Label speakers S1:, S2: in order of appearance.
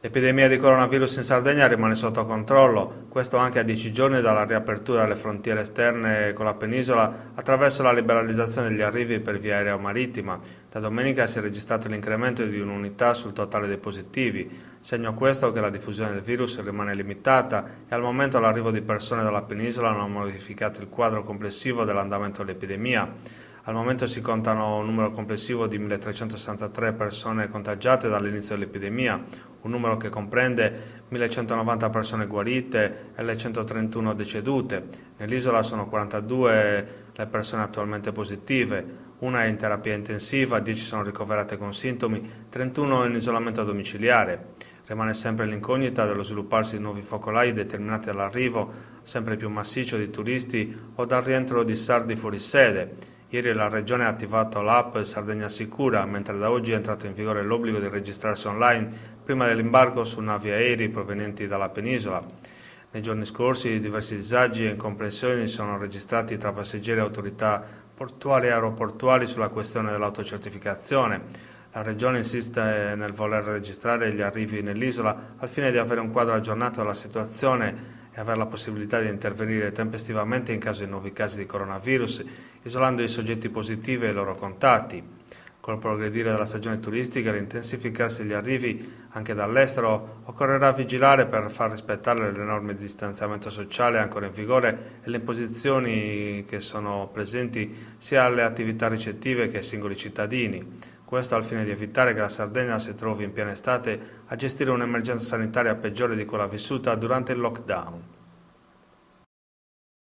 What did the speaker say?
S1: L'epidemia di coronavirus in Sardegna rimane sotto controllo, questo anche a 10 giorni dalla riapertura delle frontiere esterne con la penisola attraverso la liberalizzazione degli arrivi per via aerea o marittima. Da domenica si è registrato l'incremento di un'unità sul totale dei positivi, segno questo che la diffusione del virus rimane limitata e al momento l'arrivo di persone dalla penisola non ha modificato il quadro complessivo dell'andamento dell'epidemia. Al momento si contano un numero complessivo di 1.363 persone contagiate dall'inizio dell'epidemia, un numero che comprende 1.190 persone guarite e le 131 decedute. Nell'isola sono 42 le persone attualmente positive, una è in terapia intensiva, 10 sono ricoverate con sintomi, 31 in isolamento domiciliare. Rimane sempre l'incognita dello svilupparsi di nuovi focolai determinati dall'arrivo sempre più massiccio di turisti o dal rientro di sardi fuori sede. Ieri la Regione ha attivato l'app Sardegna Sicura, mentre da oggi è entrato in vigore l'obbligo di registrarsi online prima dell'imbarco su navi aerei provenienti dalla penisola. Nei giorni scorsi diversi disagi e incomprensioni sono registrati tra passeggeri e autorità portuali e aeroportuali sulla questione dell'autocertificazione. La Regione insiste nel voler registrare gli arrivi nell'isola al fine di avere un quadro aggiornato della situazione e avere la possibilità di intervenire tempestivamente in caso di nuovi casi di coronavirus, isolando i soggetti positivi e i loro contatti. Col progredire della stagione turistica e l'intensificarsi degli arrivi anche dall'estero, occorrerà vigilare per far rispettare le norme di distanziamento sociale ancora in vigore e le imposizioni che sono presenti sia alle attività ricettive che ai singoli cittadini. Questo al fine di evitare che la Sardegna si trovi in piena estate a gestire un'emergenza sanitaria peggiore di quella vissuta durante il lockdown.